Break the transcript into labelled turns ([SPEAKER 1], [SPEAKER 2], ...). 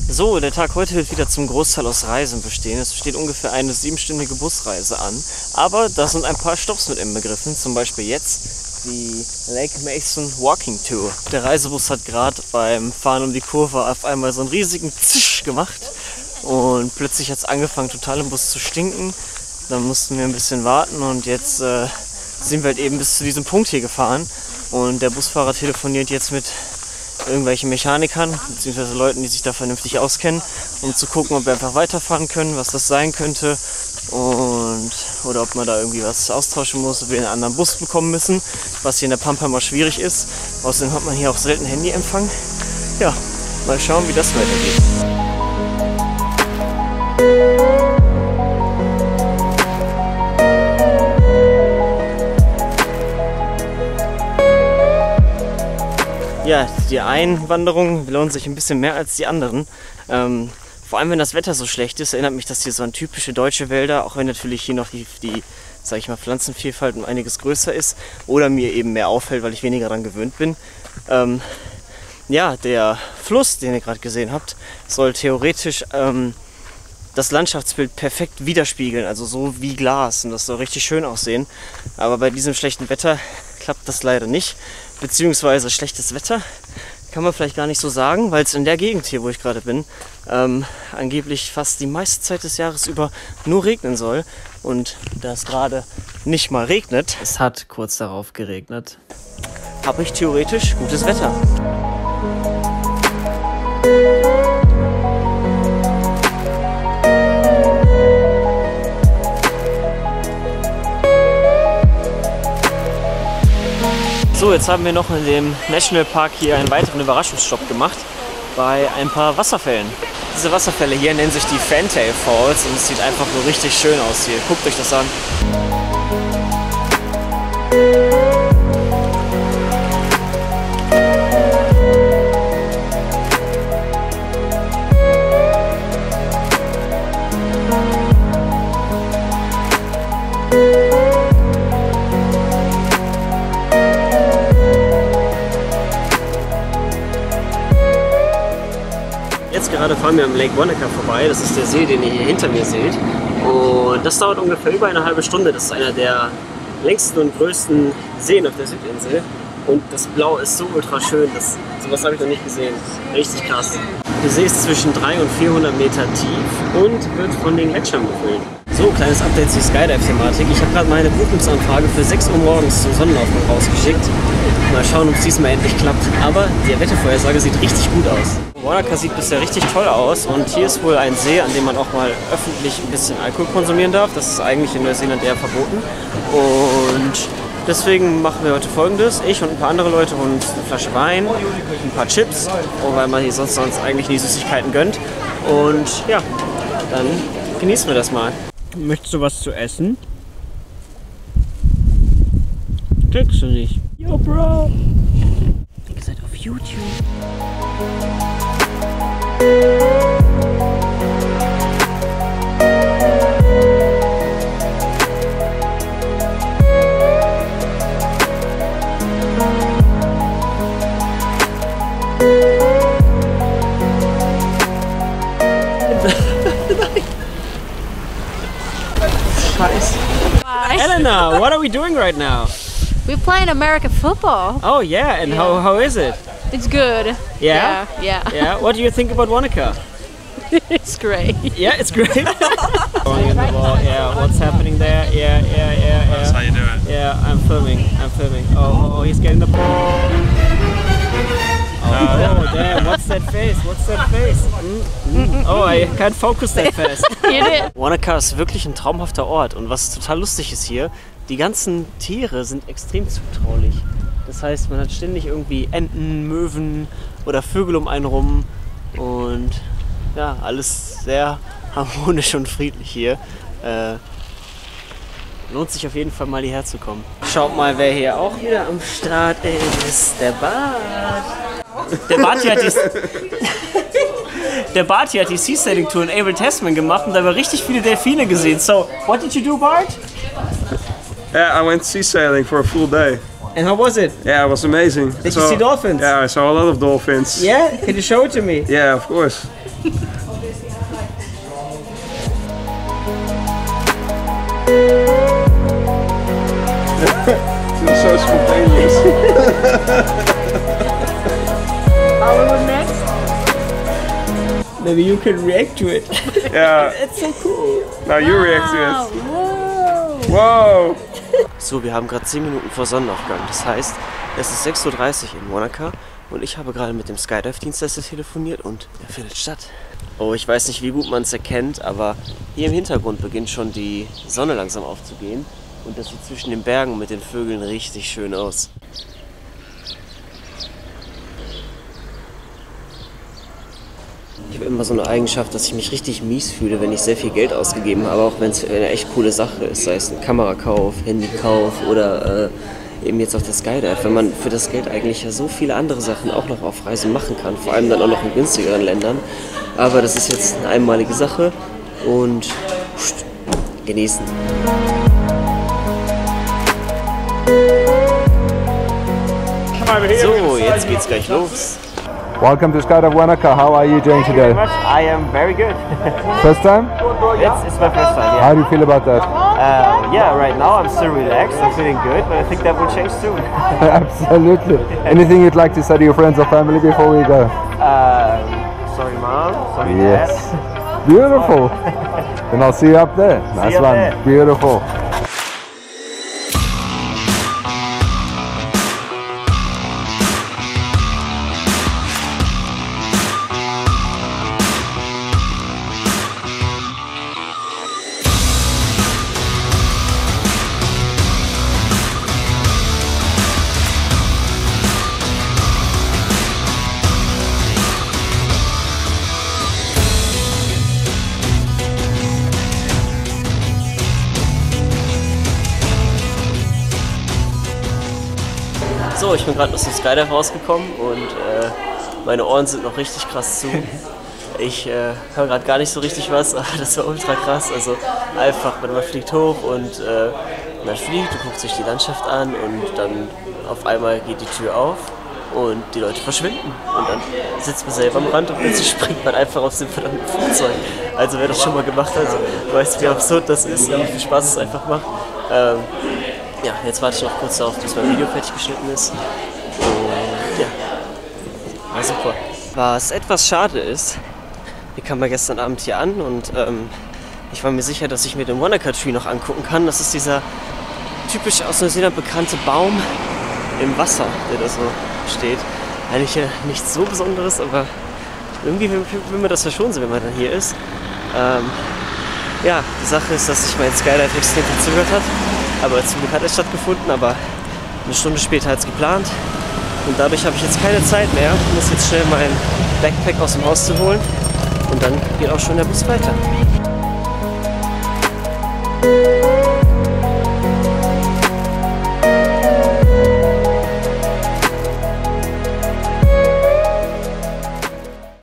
[SPEAKER 1] So, der Tag heute wird wieder zum Großteil aus Reisen bestehen. Es steht ungefähr eine 7-stündige Busreise an. Aber da sind ein paar Stopps mit inbegriffen. Zum Beispiel jetzt die Lake Mason Walking Tour. Der Reisebus hat gerade beim Fahren um die Kurve auf einmal so einen riesigen Zisch gemacht. Und plötzlich hat es angefangen, total im Bus zu stinken. Dann mussten wir ein bisschen warten und jetzt sind wir halt eben bis zu diesem Punkt hier gefahren. Und der Busfahrer telefoniert jetzt mit irgendwelchen Mechanikern bzw. Leuten, die sich da vernünftig auskennen, um zu gucken, ob wir einfach weiterfahren können, was das sein könnte oder ob man da irgendwie was austauschen muss, ob wir einen anderen Bus bekommen müssen, was hier in der Pampa mal schwierig ist. Außerdem hat man hier auch selten Handyempfang. Ja, mal schauen, wie das weitergeht. Ja, die Einwanderung lohnt sich ein bisschen mehr als die anderen. Vor allem, wenn das Wetter so schlecht ist, erinnert mich das hier so an typische deutsche Wälder, auch wenn natürlich hier noch die sag ich mal, Pflanzenvielfalt um einiges größer ist oder mir eben mehr auffällt, weil ich weniger daran gewöhnt bin. Ja, der Fluss, den ihr gerade gesehen habt, soll theoretisch das Landschaftsbild perfekt widerspiegeln, also so wie Glas, und das soll richtig schön aussehen. Aber bei diesem schlechten Wetter klappt das leider nicht, beziehungsweise schlechtes Wetter kann man vielleicht gar nicht so sagen, weil es in der Gegend hier, wo ich gerade bin, angeblich fast die meiste Zeit des Jahres über nur regnen soll. Und da es gerade nicht mal regnet, es hat kurz darauf geregnet, habe ich theoretisch gutes Wetter. So, jetzt haben wir noch in dem Nationalpark hier einen weiteren Überraschungsstopp gemacht bei ein paar Wasserfällen. Diese Wasserfälle hier nennen sich die Fantail Falls und es sieht einfach nur richtig schön aus hier. Guckt euch das an. Jetzt gerade fahren wir am Lake Wanaka vorbei, das ist der See, den ihr hier hinter mir seht. Und das dauert ungefähr über eine halbe Stunde. Das ist einer der längsten und größten Seen auf der Südinsel. Und das Blau ist so ultra schön, sowas habe ich noch nicht gesehen. Richtig krass. Der See ist zwischen 300 und 400 Meter tief und wird von den Gletschern befüllt. So, kleines Update zur Skydive-Thematik. Ich habe gerade meine Buchungsanfrage für 6 Uhr morgens zum Sonnenaufgang rausgeschickt. Mal schauen, ob es diesmal endlich klappt. Aber die Wettervorhersage sieht richtig gut aus. Wanaka sieht bisher richtig toll aus und hier ist wohl ein See, an dem man auch mal öffentlich ein bisschen Alkohol konsumieren darf. Das ist eigentlich in Neuseeland eher verboten. Und deswegen machen wir heute Folgendes. Ich und ein paar andere Leute holen uns eine Flasche Wein, ein paar Chips, weil man hier sonst eigentlich nie Süßigkeiten gönnt. Und ja, dann genießen wir das mal. Möchtest du was zu essen? Kriegst du nicht. Yo, Bro! Ihr seid auf YouTube. Elena, what are we doing right now?
[SPEAKER 2] We're playing American football.
[SPEAKER 1] Oh yeah, and
[SPEAKER 2] Yeah.
[SPEAKER 1] how is it?
[SPEAKER 2] It's good.
[SPEAKER 1] Yeah?
[SPEAKER 2] Yeah.
[SPEAKER 1] Yeah, what do you think about Wanaka?
[SPEAKER 2] It's great.
[SPEAKER 1] Yeah, it's great. Going in the ball, yeah, what's happening there? Yeah.
[SPEAKER 3] That's how you do it.
[SPEAKER 1] Yeah, I'm filming. Oh, he's getting the ball. Oh, damn, what's that face? Oh, I can't focus that fast.
[SPEAKER 2] You did.
[SPEAKER 1] Wanaka ist wirklich ein traumhafter Ort und was total lustig ist hier, die ganzen Tiere sind extrem zutraulich. Das heißt, man hat ständig irgendwie Enten, Möwen oder Vögel um einen rum und ja, alles sehr harmonisch und friedlich hier. Lohnt sich auf jeden Fall mal hierher zu kommen. Schaut mal, wer hier auch wieder am Start ist, der Bart. Der Bart hier hat die Sea Sailing Tour in Abel Tasman gemacht und da haben wir richtig viele Delfine gesehen. So, what did you do, Bart?
[SPEAKER 3] Yeah, I went sea sailing for a full day.
[SPEAKER 1] And how was it?
[SPEAKER 4] Yeah, it was amazing.
[SPEAKER 1] Did you see dolphins?
[SPEAKER 4] Yeah, I saw a lot of dolphins.
[SPEAKER 1] Yeah? Can you show it to me?
[SPEAKER 4] Yeah, of course. Feels so spontaneous.
[SPEAKER 2] Oliver next.
[SPEAKER 1] Maybe you can react to it.
[SPEAKER 4] Yeah.
[SPEAKER 1] It's so cool.
[SPEAKER 4] Now you react to it.
[SPEAKER 2] Whoa.
[SPEAKER 4] Whoa!
[SPEAKER 1] So, wir haben gerade 10 Minuten vor Sonnenaufgang. Das heißt, es ist 6:30 Uhr in Wanaka und ich habe gerade mit dem Skydive-Dienstleister telefoniert und er findet statt. Oh, ich weiß nicht, wie gut man es erkennt, aber hier im Hintergrund beginnt schon die Sonne langsam aufzugehen und das sieht zwischen den Bergen mit den Vögeln richtig schön aus. Ich habe immer so eine Eigenschaft, dass ich mich richtig mies fühle, wenn ich sehr viel Geld ausgegeben habe, auch wenn es eine echt coole Sache ist, sei es ein Kamerakauf, Handykauf oder eben jetzt auch der Skydive, wenn man für das Geld eigentlich ja so viele andere Sachen auch noch auf Reisen machen kann, vor allem dann auch noch in günstigeren Ländern. Aber das ist jetzt eine einmalige Sache und genießen. So, jetzt geht's gleich los.
[SPEAKER 5] Welcome to Skydive Wanaka. How are you doing today?
[SPEAKER 1] I am very good.
[SPEAKER 5] First time?
[SPEAKER 1] It's my first time,
[SPEAKER 5] How do you feel about that?
[SPEAKER 1] yeah, right now I'm still relaxed, I'm feeling good, but I think that will change soon.
[SPEAKER 5] Absolutely. Anything you'd like to say to your friends or family before we go?
[SPEAKER 1] Sorry mom, sorry
[SPEAKER 5] Yes.
[SPEAKER 1] dad.
[SPEAKER 5] Beautiful. Then I'll see you up there. Nice
[SPEAKER 1] you up
[SPEAKER 5] one.
[SPEAKER 1] there.
[SPEAKER 5] Beautiful.
[SPEAKER 1] So, ich bin gerade aus dem Skydive rausgekommen und meine Ohren sind noch richtig krass zu. Ich höre gerade gar nicht so richtig was, aber das war ultra krass. Also einfach, man fliegt hoch und man fliegt, du guckst sich die Landschaft an und dann auf einmal geht die Tür auf und die Leute verschwinden. Und dann sitzt man selber am Rand und plötzlich springt man einfach aus dem verdammten Flugzeug. Also wer das schon mal gemacht hat, weiß, wie absurd das ist und wie viel Spaß es einfach macht. Ja, jetzt warte ich noch kurz darauf, bis mein Video fertig geschnitten ist. Und ja, war super. Was etwas schade ist, wir kamen ja gestern Abend hier an und ich war mir sicher, dass ich mir den Wanaka Tree noch angucken kann. Das ist dieser typisch aus Neuseeland bekannte Baum im Wasser, der da so steht. Eigentlich nichts so Besonderes, aber irgendwie will man das ja schon sehen, wenn man dann hier ist. Ja, die Sache ist, dass sich mein Skydive extrem verzögert hat. Aber zum Glück hat es stattgefunden, aber eine Stunde später als geplant. Und dadurch habe ich jetzt keine Zeit mehr. Ich muss jetzt schnell mein Backpack aus dem Haus zu holen. Und dann geht auch schon der Bus weiter.